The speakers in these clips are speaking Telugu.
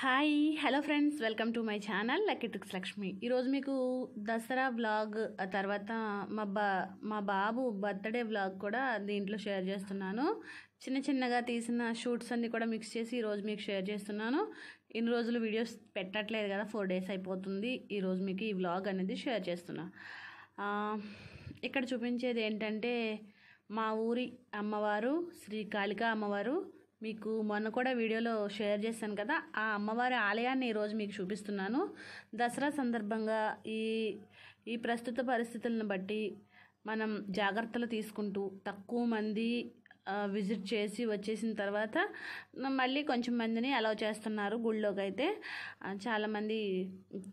Hi hello friends, welcome to my channel lucky tricks Lakshmi. ఈరోజు మీకు దసరా వ్లాగ్, ఆ తర్వాత మా బాబు బర్త్డే వ్లాగ్ కూడా దీంట్లో షేర్ చేస్తున్నాను. చిన్నగా తీసిన షూట్స్ అన్నీ కూడా మిక్స్ చేసి ఈరోజు మీకు షేర్ చేస్తున్నాను. ఇన్ని రోజులు వీడియోస్ పెట్టట్లేదు కదా, 4 days అయిపోతుంది. ఈరోజు మీకు ఈ వ్లాగ్ అనేది షేర్ చేస్తున్నా. ఇక్కడ చూపించేది ఏంటంటే మా ఊరి అమ్మవారు శ్రీ కాళికా అమ్మవారు. మీకు మొన్న కూడా వీడియోలో షేర్ చేశాను కదా, ఆ అమ్మవారి ఆలయాన్ని ఈరోజు మీకు చూపిస్తున్నాను. దసరా సందర్భంగా ఈ ప్రస్తుత పరిస్థితులను బట్టి మనం జాగ్రత్తలు తీసుకుంటూ తక్కువ మంది విజిట్ చేసి వచ్చేసిన తర్వాత మళ్ళీ కొంచెం మందిని అలౌ చేస్తున్నారు గుళ్ళోకి. అయితే చాలామంది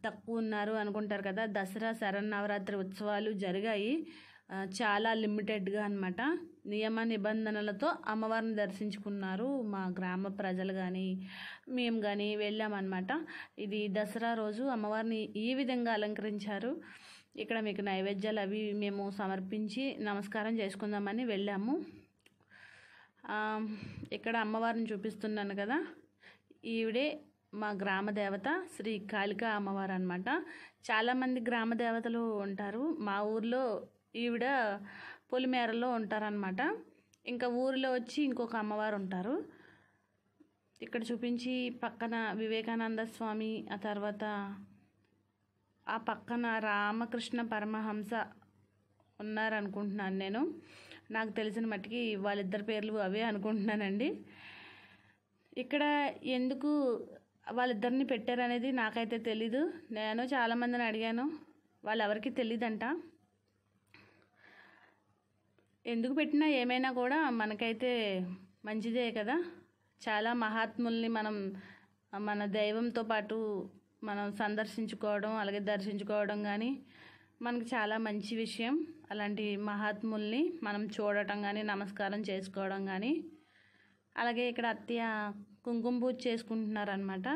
తక్కువ ఉన్నారు అనుకుంటారు కదా. దసరా శరన్నవరాత్రి ఉత్సవాలు జరిగాయి, చాలా లిమిటెడ్గా అన్నమాట. నియమ నిబంధనలతో అమ్మవారిని దర్శించుకున్నారు మా గ్రామ ప్రజలు కానీ మేము కానీ వెళ్ళామన్నమాట. ఇది దసరా రోజు అమ్మవారిని ఈ విధంగా అలంకరించారు. ఇక్కడ మీకు నైవేద్యాలు అవి మేము సమర్పించి నమస్కారం చేసుకుందామని వెళ్ళాము. ఇక్కడ అమ్మవారిని చూపిస్తున్నాను కదా, ఈవిడే మా గ్రామ దేవత శ్రీ కాళికా అమ్మవారు అన్నమాట. చాలామంది గ్రామ దేవతలు ఉంటారు. మా ఊర్లో ఈవిడ పొలిమేరలో ఉంటారనమాట. ఇంకా ఊరిలో వచ్చి ఇంకొక అమ్మవారు ఉంటారు. ఇక్కడ చూపించి పక్కన వివేకానంద స్వామి, ఆ తర్వాత ఆ పక్కన రామకృష్ణ పరమహంస ఉన్నారనుకుంటున్నాను. నాకు తెలిసిన మట్టుకి వాళ్ళిద్దరి పేర్లు అవే అనుకుంటున్నానండి. ఇక్కడ ఎందుకు వాళ్ళిద్దరిని పెట్టారనేది నాకైతే తెలీదు. నేను చాలామందిని అడిగాను, వాళ్ళు ఎవరికి తెలియదంట. ఎందుకు పెట్టినా ఏమైనా కూడా మనకైతే మంచిదే కదా. చాలా మహాత్ముల్ని మనం మన దైవంతో పాటు మనం సందర్శించుకోవడం, అలాగే దర్శించుకోవడం కానీ మనకు చాలా మంచి విషయం. అలాంటి మహాత్ముల్ని మనం చూడటం కానీ నమస్కారం చేసుకోవడం కానీ. అలాగే ఇక్కడ అత్తయ్య కుంకుమ పూజ చేసుకుంటున్నారనమాట.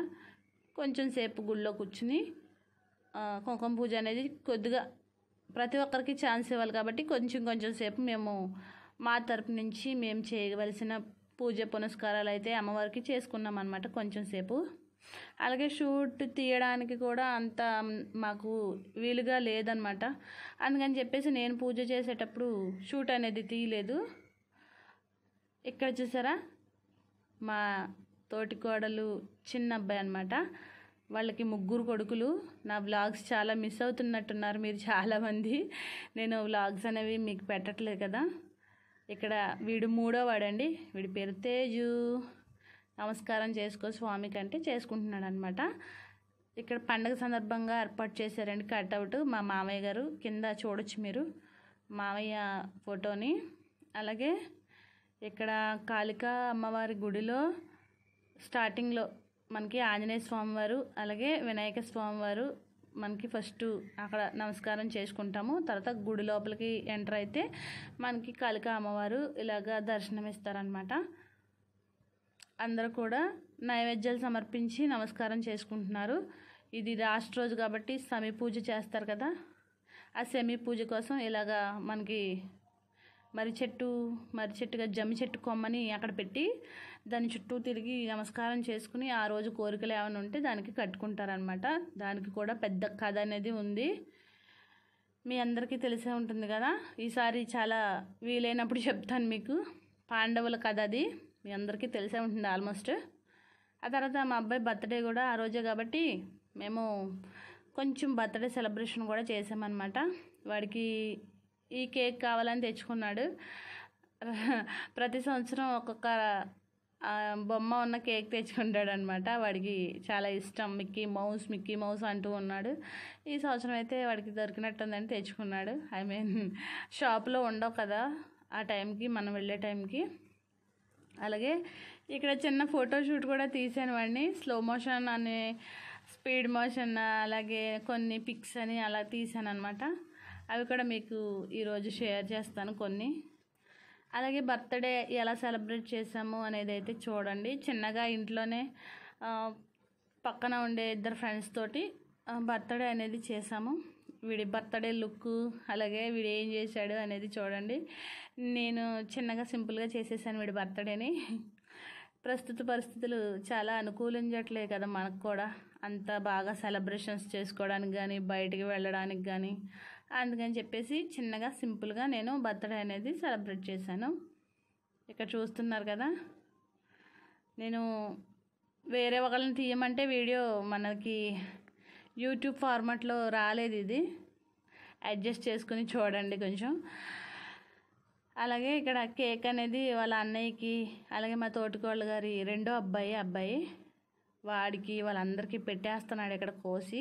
కొంచెం సేపు గుళ్ళో కూర్చుని కుంకుమ పూజ అనేది కొద్దిగా ప్రతి ఒక్కరికి ఛాన్స్ ఇవ్వాలి కాబట్టి కొంచెం సేపు మేము మా తరపు నుంచి మేము చేయవలసిన పూజ పునస్కారాలు అయితే అమ్మవారికి చేసుకున్నాం అన్నమాట కొంచెం సేపు. అలాగే షూట్ తీయడానికి కూడా అంత మాకు వీలుగా లేదనమాట. అందుకని చెప్పేసి నేను పూజ చేసేటప్పుడు షూట్ అనేది తీయలేదు. ఇక్కడ చూసారా, మా తోటి కోడలు చిన్న అబ్బాయి అనమాట. వాళ్ళకి 3 కొడుకులు. నా వ్లాగ్స్ చాలా మిస్ అవుతున్నట్టున్నారు మీరు చాలామంది. నేను వ్లాగ్స్ అనేవి మీకు పెట్టట్లేదు కదా. ఇక్కడ వీడు 3వ వాడండి. వీడి పేరు తేజు. నమస్కారం చేసుకో స్వామికి అంటే చేసుకుంటున్నాడు అనమాట. ఇక్కడ పండగ సందర్భంగా ఏర్పాటు చేశారండి కట్అవుట్. మా మామయ్య గారు కింద చూడొచ్చు మీరు మామయ్య ఫోటోని. అలాగే ఇక్కడ కాళికా అమ్మవారి గుడిలో స్టార్టింగ్లో మనకి ఆంజనేయ స్వామివారు, అలాగే వినాయక స్వామివారు మనకి ఫస్ట్ అక్కడ నమస్కారం చేసుకుంటాము. తర్వాత గుడి లోపలికి ఎంటర్ అయితే మనకి కాళికా అమ్మవారు ఇలాగా దర్శనం ఇస్తారనమాట. అందరూ కూడా నైవేద్యాలు సమర్పించి నమస్కారం చేసుకుంటున్నారు. ఇది లాస్ట్ రోజు కాబట్టి సమీ పూజ చేస్తారు కదా, ఆ సమీ పూజ కోసం ఇలాగా మనకి మర్రి చెట్టుగా జమ్మి చెట్టు కొమ్మని అక్కడ పెట్టి దాని చుట్టూ తిరిగి నమస్కారం చేసుకుని ఆ రోజు కోరికలు ఏమైనా ఉంటే దానికి కట్టుకుంటారనమాట. దానికి కూడా పెద్ద కథ అనేది ఉంది, మీ అందరికీ తెలిసే ఉంటుంది కదా. ఈసారి చాలా వీలైనప్పుడు చెప్తాను మీకు. పాండవుల కథ అది మీ అందరికీ తెలిసే ఉంటుంది ఆల్మోస్ట్. ఆ తర్వాత మా అబ్బాయి బర్త్డే కూడా ఆ రోజే కాబట్టి మేము కొంచెం బర్త్డే సెలబ్రేషన్ కూడా చేసామన్నమాట. వాడికి ఈ కేక్ కావాలని తెచ్చుకున్నాడు. ప్రతి సంవత్సరం ఒక్కొక్క బొమ్మ ఉన్న కేక్ తెచ్చుకుంటాడు అనమాట. వాడికి చాలా ఇష్టం. మిక్కీ మౌస్ అంటూ ఉన్నాడు. ఈ సంవత్సరం అయితే వాడికి దొరికినట్టుందని తెచ్చుకున్నాడు. షాప్లో ఉండవు కదా ఆ టైంకి, మనం వెళ్ళే టైంకి. అలాగే ఇక్కడ చిన్న ఫోటోషూట్ కూడా తీసాను వాడిని. స్లో మోషన్ అని, స్పీడ్ మోషన్, అలాగే కొన్ని పిక్స్ అని అలా తీసాను అనమాట. అవి కూడా మీకు ఈరోజు షేర్ చేస్తాను కొన్ని. అలాగే బర్త్డే ఎలా సెలబ్రేట్ చేసాము అనేది అయితే చూడండి. చిన్నగా ఇంట్లోనే పక్కన ఉండే 2 ఫ్రెండ్స్ తోటి బర్త్డే అనేది చేసాము. వీడి బర్త్డే లుక్, అలాగే వీడు ఏం చేశాడు అనేది చూడండి. నేను చిన్నగా సింపుల్గా చేసేసాను వీడి బర్త్డేని. ప్రస్తుత పరిస్థితులు చాలా అనుకూలించట్లే కదా మనకు కూడా అంత బాగా సెలబ్రేషన్స్ చేసుకోవడానికి కానీ బయటికి వెళ్ళడానికి కానీ. అందుకని చెప్పేసి చిన్నగా సింపుల్గా నేను బర్త్డే అనేది సెలబ్రేట్ చేశాను. ఇక్కడ చూస్తున్నారు కదా, నేను వేరే ఒకళ్ళని తీయమంటే వీడియో మనకి యూట్యూబ్ ఫార్మాట్లో రాలేదు, ఇది అడ్జస్ట్ చేసుకుని చూడండి కొంచెం. అలాగే ఇక్కడ కేక్ అనేది వాళ్ళ అన్నయ్యకి, అలాగే మా తోటికోళ్ళ గారి రెండో అబ్బాయి వాడికి వాళ్ళందరికీ పెట్టేస్తున్నాడు ఇక్కడ కోసి.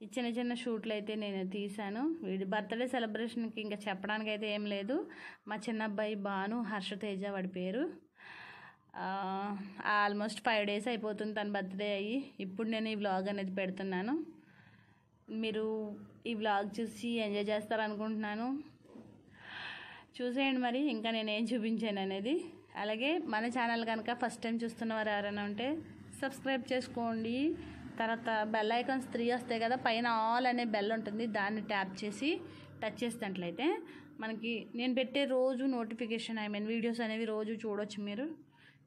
ఈ చిన్న చిన్న షూట్లు అయితే నేను తీశాను. వీడి బర్త్డే సెలబ్రేషన్కి ఇంకా చెప్పడానికి అయితే ఏం లేదు. మా చిన్న అబ్బాయి భాను హర్షతేజ వాడి పేరు. ఆల్మోస్ట్ 5 days అయిపోతుంది తన బర్త్డే అయ్యి. ఇప్పుడు నేను ఈ వ్లాగ్ అనేది పెడుతున్నాను. మీరు ఈ వ్లాగ్ చూసి ఎంజాయ్ చేస్తారనుకుంటున్నాను. చూసేయండి మరి ఇంకా నేనేం చూపించాను అనేది. అలాగే మన ఛానల్ కనుక ఫస్ట్ టైం చూస్తున్నవారు ఎవరైనా ఉంటే సబ్స్క్రైబ్ చేసుకోండి. తర్వాత బెల్ ఐకాన్స్ 3 వస్తాయి కదా, పైన ఆల్ అనే బెల్ ఉంటుంది, దాన్ని ట్యాప్ చేసి టచ్ చేసినట్లయితే మనకి నేను పెట్టే రోజు నోటిఫికేషన్ వీడియోస్ అనేవి రోజు చూడొచ్చు మీరు.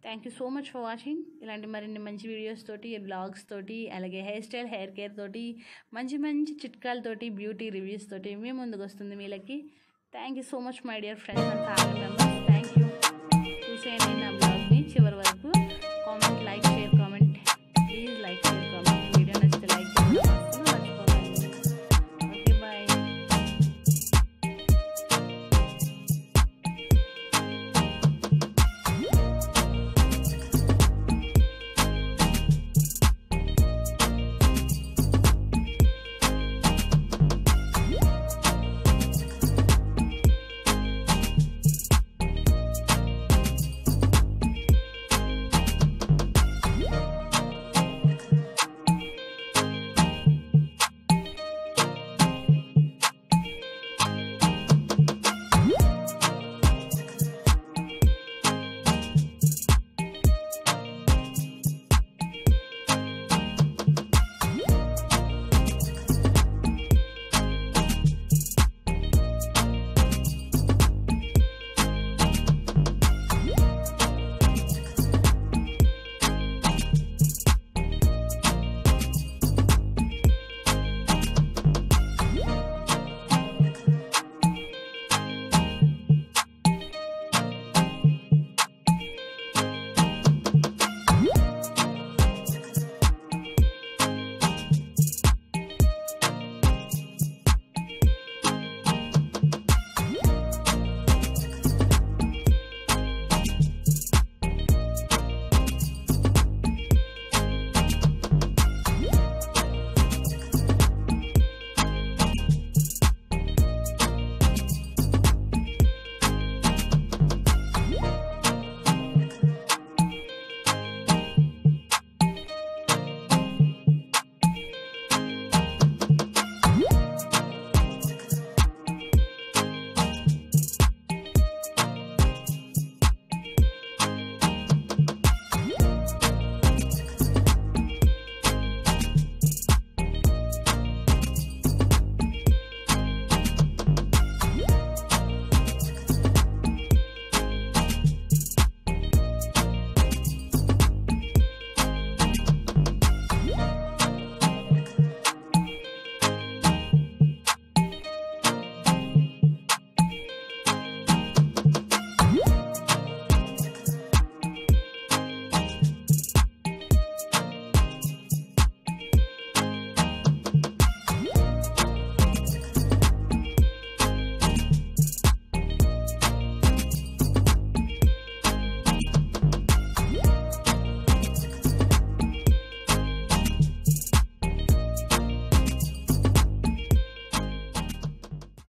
Thank you so much for watching. ఇలాంటి మరిన్ని మంచి వీడియోస్ తోటి, బ్లాగ్స్ తోటి, అలాగే హెయిర్ స్టైల్, హెయిర్ కేర్ తోటి, మంచి మంచి చిట్కాలతోటి, బ్యూటీ రివ్యూస్ తోటి మీ ముందుకు వస్తుంది మీలకి. Thank you so much my dear friends and family members. Thank you. చూసేయండి నా బ్లాగ్.